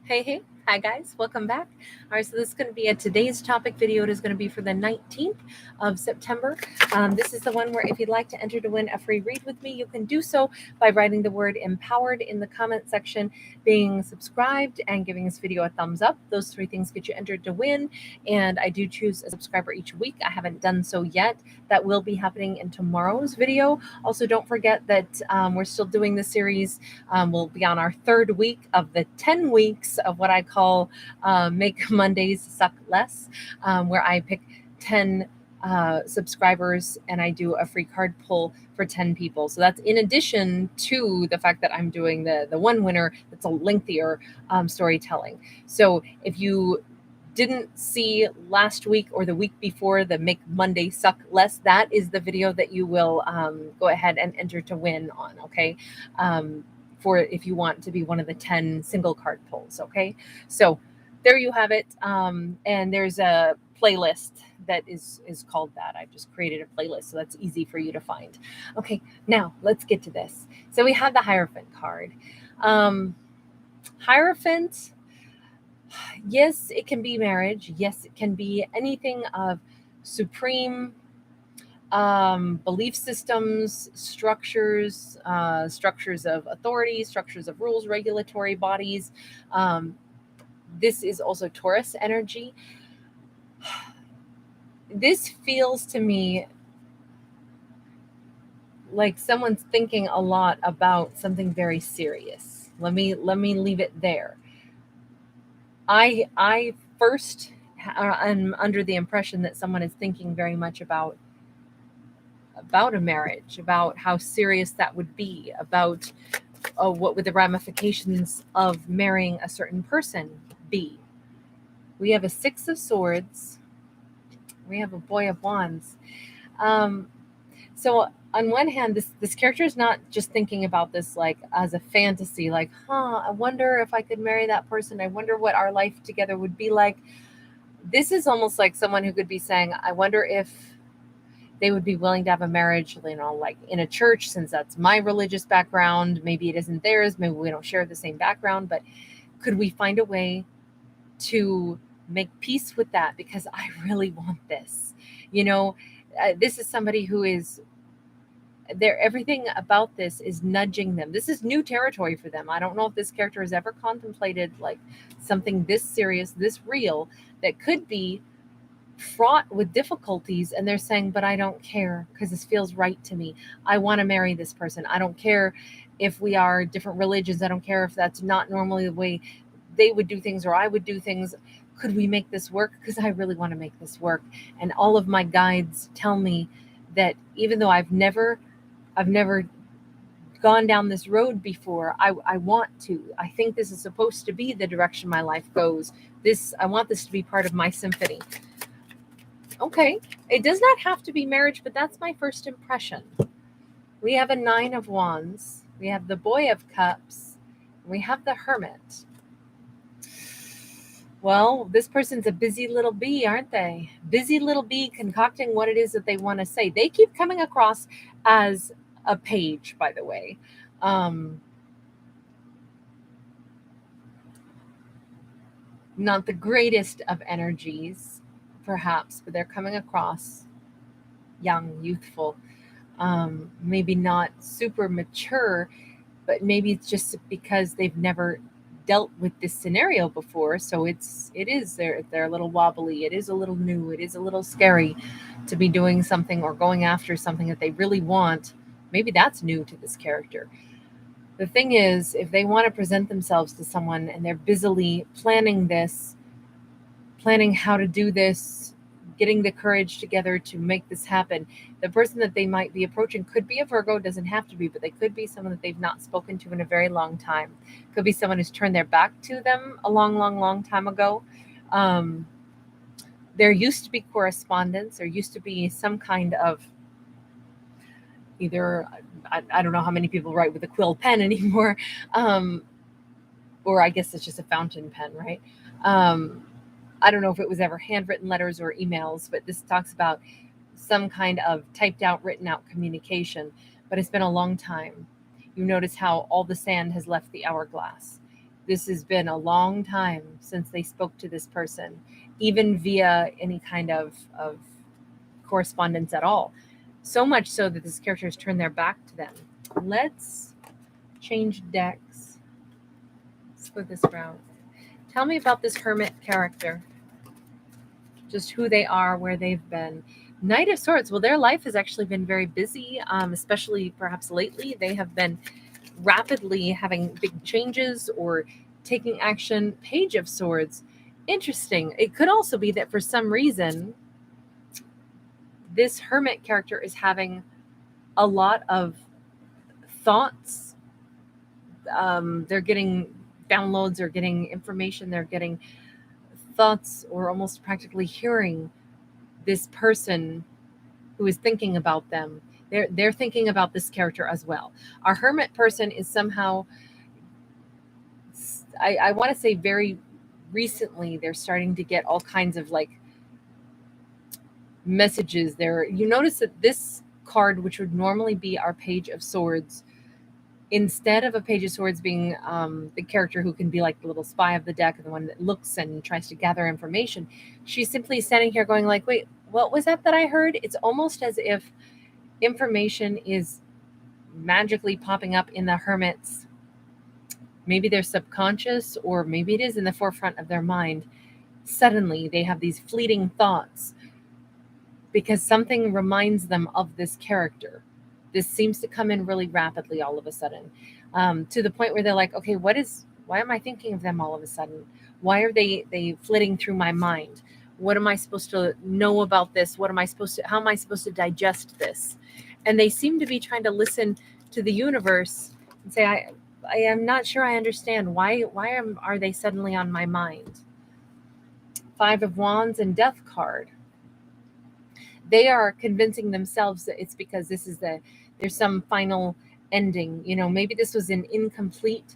Hey, hi guys, welcome back. All right, so this is going to be a today's topic video. It is going to be for the 19th of September. This is the one where if you'd like to enter to win a free read with me, you can do so by writing the word empowered in the comment section, being subscribed, and giving this video a thumbs up. Those three things get you entered to win, and I do choose a subscriber each week. I haven't done so yet. That will be happening in tomorrow's video. Also, don't forget that we're still doing the series. We'll be on our third week of the 10 weeks of what I call Make Mondays Suck Less, where I pick 10 subscribers and I do a free card pull for 10 people. So that's in addition to the fact that I'm doing the one winner that's a lengthier storytelling. So if you didn't see last week or the week before the Make Monday Suck Less, that is the video that you will go ahead and enter to win on, okay? For if you want to be one of the 10 single card pulls, okay? So there you have it. And there's a playlist that is called that. I've just created a playlist, so that's easy for you to find. Okay, now let's get to this. So we have the Hierophant card. Hierophant, yes, it can be marriage. Yes, it can be anything of supreme belief systems, structures, structures of authority, structures of rules, regulatory bodies. This is also Taurus energy. This feels to me like someone's thinking a lot about something very serious. Let me leave it there. I first am under the impression that someone is thinking very much about a marriage, about how serious that would be, about what would the ramifications of marrying a certain person be. We have a Six of Swords. We have a Boy of Wands. So on one hand, this character is not just thinking about this like as a fantasy, like, I wonder if I could marry that person. I wonder what our life together would be like. This is almost like someone who could be saying, I wonder if they would be willing to have a marriage, like in a church, since that's my religious background. Maybe it isn't theirs. Maybe we don't share the same background, but could we find a way to make peace with that? Because I really want this. This is somebody who is there. Everything about this is nudging them. This is new territory for them. I don't know if this character has ever contemplated like something this serious, this real, that could be fraught with difficulties, and they're saying, but I don't care because this feels right to me. I want to marry this person. I don't care if we are different religions. I don't care if that's not normally the way they would do things or I would do things. Could we make this work? Because I really want to make this work. And all of my guides tell me that even though I've never gone down this road before, I want to. I think this is supposed to be the direction my life goes. I want this to be part of my symphony. Okay, it does not have to be marriage, but that's my first impression. We have a Nine of Wands. We have the Boy of Cups. We have the Hermit. Well, this person's a busy little bee, aren't they? Busy little bee concocting what it is that they want to say. They keep coming across as a page, by the way. Not the greatest of energies, perhaps, but they're coming across young, youthful, maybe not super mature, but maybe it's just because they've never dealt with this scenario before. So they're a little wobbly. It is a little new. It is a little scary to be doing something or going after something that they really want. Maybe that's new to this character. The thing is, if they want to present themselves to someone and they're busily planning how to do this, getting the courage together to make this happen, the person that they might be approaching could be a Virgo, doesn't have to be, but they could be someone that they've not spoken to in a very long time. Could be someone who's turned their back to them a long time ago. There used to be correspondence. There used to be some kind of either, I don't know how many people write with a quill pen anymore, or I guess it's just a fountain pen, right? I don't know if it was ever handwritten letters or emails, but this talks about some kind of typed out, written out communication, but it's been a long time. You notice how all the sand has left the hourglass. This has been a long time since they spoke to this person, even via any kind of correspondence at all. So much so that this character has turned their back to them. Let's change decks. Let's go this route. Tell me about this hermit character. Just who they are, where they've been. Knight of Swords. Well, their life has actually been very busy, especially perhaps lately. They have been rapidly having big changes or taking action. Page of Swords. Interesting. It could also be that for some reason, this hermit character is having a lot of thoughts. They're getting downloads or getting information. They're getting thoughts or almost practically hearing this person who is thinking about them. They're thinking about this character as well. Our hermit person is somehow, I want to say very recently, they're starting to get all kinds of like messages there. You notice that this card, which would normally be our Page of Swords, instead of a Page of Swords being the character who can be like the little spy of the deck, the one that looks and tries to gather information, she's simply standing here going like, wait, what was that I heard? It's almost as if information is magically popping up in the hermit's, maybe their subconscious, or maybe it is in the forefront of their mind. Suddenly they have these fleeting thoughts because something reminds them of this character. This seems to come in really rapidly all of a sudden, to the point where they're like, okay, why am I thinking of them all of a sudden? Why are they flitting through my mind? What am I supposed to know about this? How am I supposed to digest this? And they seem to be trying to listen to the universe and say, I am not sure I understand. Why are they suddenly on my mind? Five of Wands and Death card. They are convincing themselves that it's because there's some final ending. Maybe this was an incomplete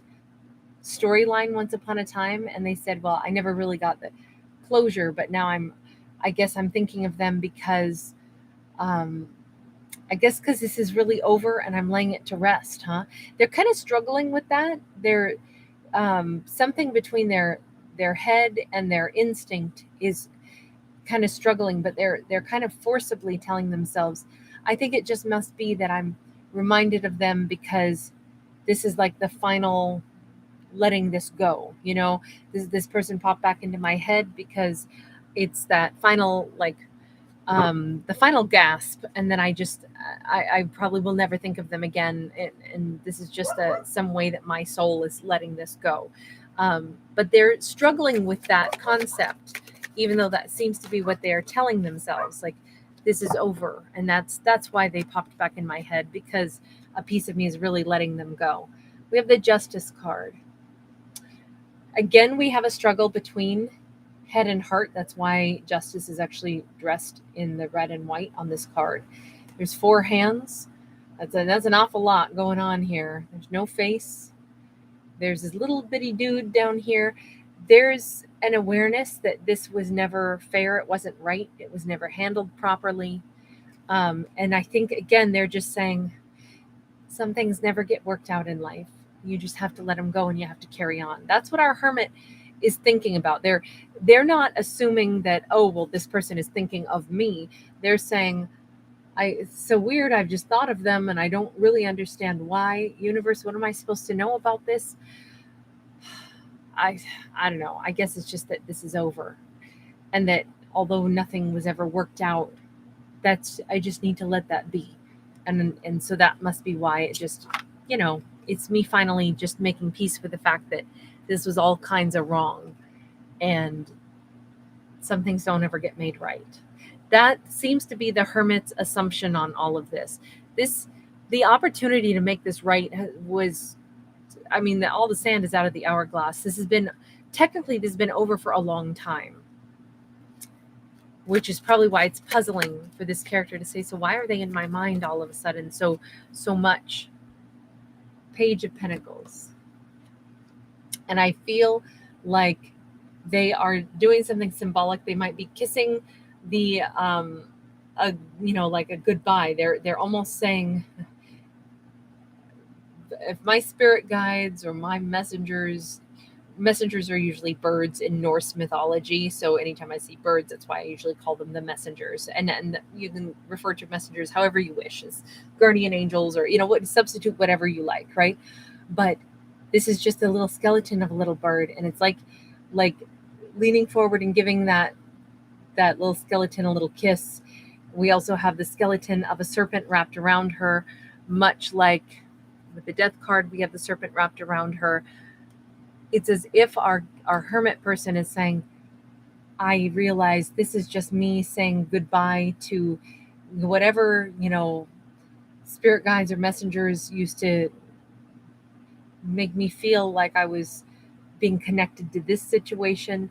storyline once upon a time, and they said, well, I never really got the closure, but now I guess I'm thinking of them because this is really over and I'm laying it to rest, huh? They're kind of struggling with that. They're something between their head and their instinct is kind of struggling, but they're kind of forcibly telling themselves, I think it just must be that I'm reminded of them because this is like the final letting this go. This person popped back into my head because it's that final, like, the final gasp, and then I probably will never think of them again, and this is just some way that my soul is letting this go. But they're struggling with that concept, even though that seems to be what they are telling themselves, like, this is over, and that's why they popped back in my head, because a piece of me is really letting them go. We have the Justice card. Again, we have a struggle between head and heart. That's why Justice is actually dressed in the red and white on this card. There's 4 hands. That's an awful lot going on here. There's no face. There's this little bitty dude down here. There's an awareness that this was never fair. It wasn't right. It was never handled properly. And I think, again, they're just saying some things never get worked out in life. You just have to let them go and you have to carry on. That's what our hermit is thinking about. They're not assuming that, oh, well, this person is thinking of me. They're saying, it's so weird. I've just thought of them and I don't really understand why. Universe, what am I supposed to know about this? I don't know. I guess it's just that this is over, and that although nothing was ever worked out, I just need to let that be. And so that must be why it just, it's me finally just making peace with the fact that this was all kinds of wrong, and some things don't ever get made right. That seems to be the hermit's assumption on all of this. The opportunity to make this right was, all the sand is out of the hourglass. This has been over for a long time, which is probably why it's puzzling for this character to say, so why are they in my mind all of a sudden so much? Page of Pentacles. And I feel like they are doing something symbolic. They might be kissing the like a goodbye. They're almost saying, if my spirit guides or my messengers messengers are usually birds in Norse mythology. So anytime I see birds, that's why I usually call them the messengers. And you can refer to messengers however you wish, as guardian angels, or what, substitute whatever you like, right? But this is just a little skeleton of a little bird, and it's like leaning forward and giving that little skeleton a little kiss. We also have the skeleton of a serpent wrapped around her, much like with the death card, we have the serpent wrapped around her. It's as if our hermit person is saying, I realize this is just me saying goodbye to whatever, spirit guides or messengers used to make me feel like I was being connected to this situation.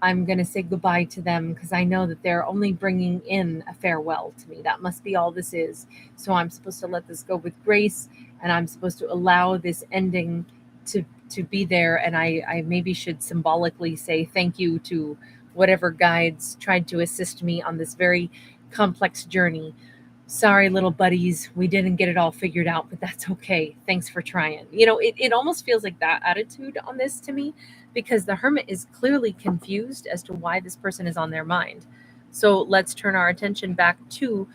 I'm going to say goodbye to them because I know that they're only bringing in a farewell to me. That must be all this is. So I'm supposed to let this go with grace, and I'm supposed to allow this ending to be there. And I maybe should symbolically say thank you to whatever guides tried to assist me on this very complex journey. Sorry, little buddies, we didn't get it all figured out, but that's okay. Thanks for trying. It almost feels like that attitude on this to me, because the hermit is clearly confused as to why this person is on their mind. So let's turn our attention back to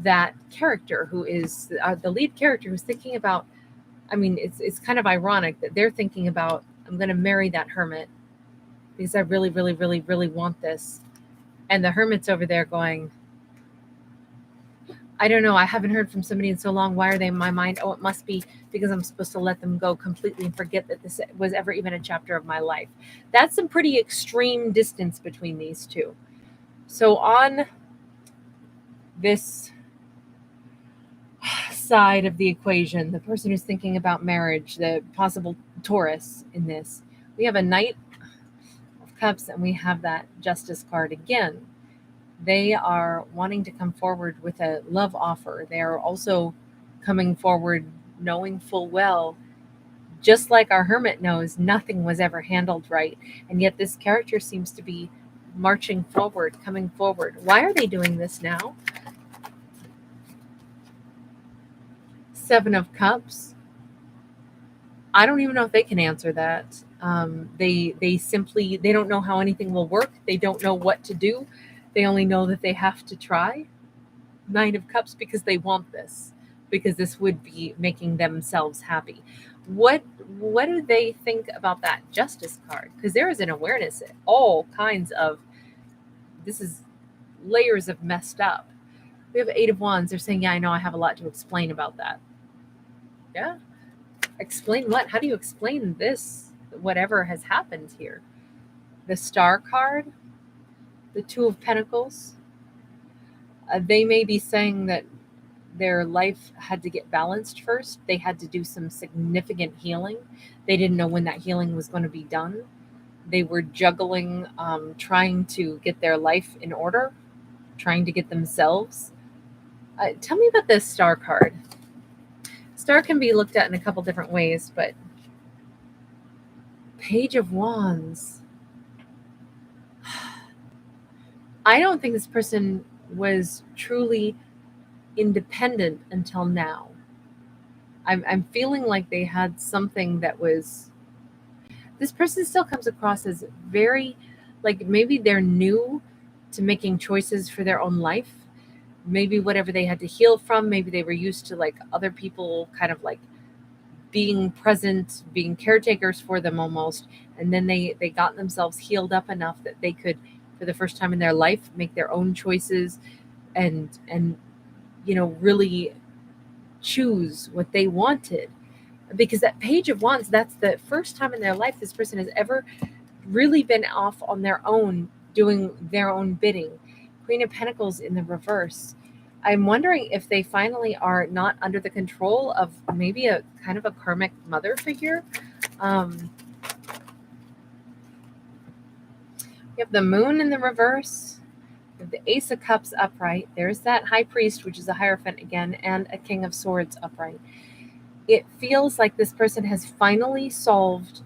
that character who is the lead character, who's thinking about, it's kind of ironic that they're thinking about, I'm going to marry that hermit because I really, really, really, really want this. And the hermit's over there going, I don't know. I haven't heard from somebody in so long. Why are they in my mind? Oh, it must be because I'm supposed to let them go completely and forget that this was ever even a chapter of my life. That's some pretty extreme distance between these two. So on this side of the equation, the person who's thinking about marriage, the possible Taurus in this, we have a Knight of Cups, and we have that Justice card again. They are wanting to come forward with a love offer. They are also coming forward knowing full well, just like our hermit knows, nothing was ever handled right. And yet this character seems to be marching forward, coming forward. Why are they doing this now? Seven of Cups. I don't even know if they can answer that. They simply, they don't know how anything will work. They don't know what to do. They only know that they have to try. Nine of Cups, because they want this, because this would be making themselves happy. What do they think about that Justice card? Because there is an awareness, all kinds of, this is layers of messed up. We have Eight of Wands. They're saying, yeah, I know I have a lot to explain about that. Yeah. Explain what? How do you explain this, whatever has happened here? The Star card, the Two of Pentacles. They may be saying that their life had to get balanced first. They had to do some significant healing. They didn't know when that healing was going to be done. They were juggling, trying to get their life in order, trying to get themselves. Tell me about this Star card. Star can be looked at in a couple different ways, but Page of Wands. I don't think this person was truly independent until now. I'm feeling like they had something that was, this person still comes across as very, like maybe they're new to making choices for their own life. Maybe whatever they had to heal from, maybe they were used to like other people kind of like being present, being caretakers for them almost. And then they got themselves healed up enough that they could, for the first time in their life, make their own choices and really choose what they wanted. Because that Page of Wands, that's the first time in their life this person has ever really been off on their own, doing their own bidding. Queen of Pentacles in the reverse. I'm wondering if they finally are not under the control of maybe a kind of a karmic mother figure. We have the Moon in the reverse. We have the Ace of Cups upright. There's that High Priest, which is a Hierophant again, and a King of Swords upright. It feels like this person has finally solved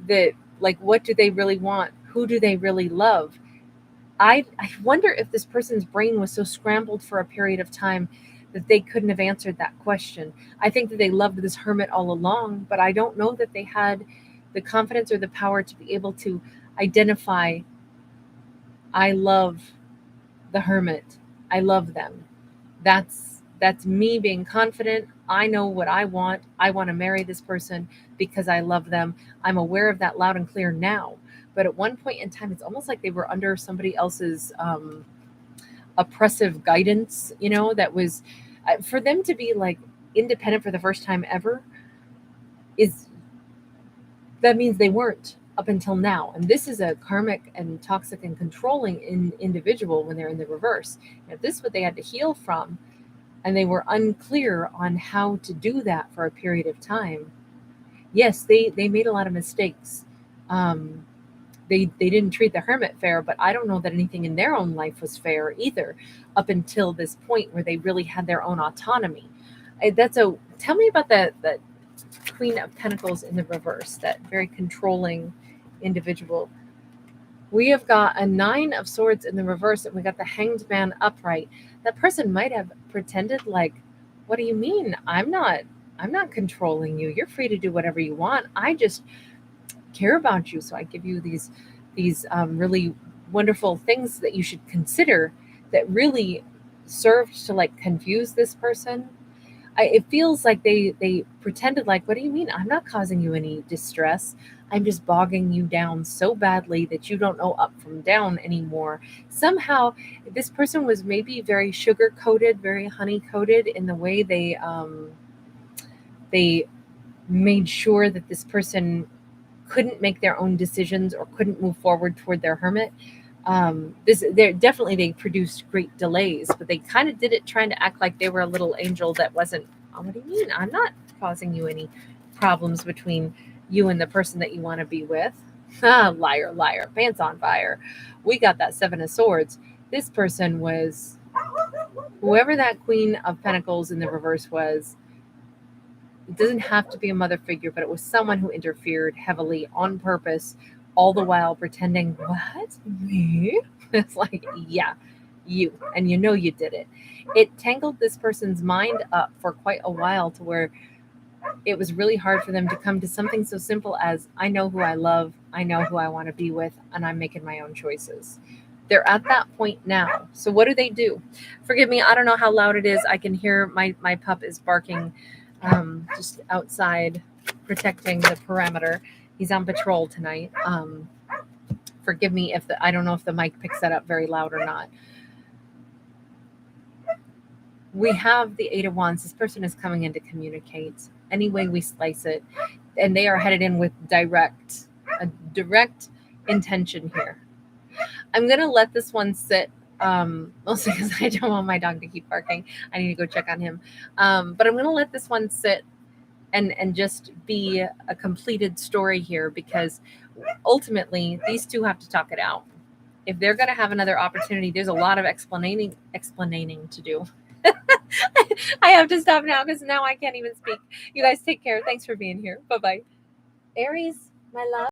the, like, what do they really want? Who do they really love? I wonder if this person's brain was so scrambled for a period of time that they couldn't have answered that question. I think that they loved this hermit all along, but I don't know that they had the confidence or the power to be able to identify, I love the hermit. I love them. That's me being confident. I know what I want. I want to marry this person because I love them. I'm aware of that loud and clear now. But at one point in time, it's almost like they were under somebody else's oppressive guidance, that was for them to be like independent for the first time ever is that means they weren't up until now. And this is a karmic and toxic and controlling individual when they're in the reverse. Now, this is what they had to heal from, and they were unclear on how to do that for a period of time. Yes, they made a lot of mistakes. Um, they didn't treat the hermit fair, but I don't know that anything in their own life was fair either up until this point where they really had their own autonomy. Tell me about the Queen of Pentacles in the reverse, that very controlling individual. We have got a Nine of Swords in the reverse, and we got the Hanged Man upright. That person might have pretended like, what do you mean? I'm not controlling you. You're free to do whatever you want. I just care about you, so I give you these really wonderful things that you should consider, that really served to like confuse this person. It feels like they pretended like, what do you mean? I'm not causing you any distress. I'm just bogging you down so badly that you don't know up from down anymore. Somehow, this person was maybe very sugar coated, very honey coated in the way they made sure that this person couldn't make their own decisions or couldn't move forward toward their hermit. They produced great delays, but they kind of did it trying to act like they were a little angel that wasn't. Oh, what do you mean? I'm not causing you any problems between you and the person that you want to be with. Liar, liar, pants on fire. We got that Seven of Swords. This person was, whoever that Queen of Pentacles in the reverse was. It doesn't have to be a mother figure, but it was someone who interfered heavily on purpose, all the while pretending, what? Me? It's like, yeah, you. And you did it. It tangled this person's mind up for quite a while, to where it was really hard for them to come to something so simple as, I know who I love, I know who I want to be with, and I'm making my own choices. They're at that point now. So what do? Forgive me, I don't know how loud it is. I can hear my pup is barking just outside, protecting the perimeter. He's on patrol tonight. Forgive me if I don't know if the mic picks that up very loud or not. We have the Eight of Wands. This person is coming in to communicate any way we slice it, and they are headed in with a direct intention here. I'm gonna let this one sit, mostly because I don't want my dog to keep barking. I need to go check on him. But I'm gonna let this one sit and just be a completed story here, because ultimately these two have to talk it out. If they're gonna have another opportunity, there's a lot of explaining to do. I have to stop now because now I can't even speak. You guys take care. Thanks for being here. Bye-bye. Aries, my love.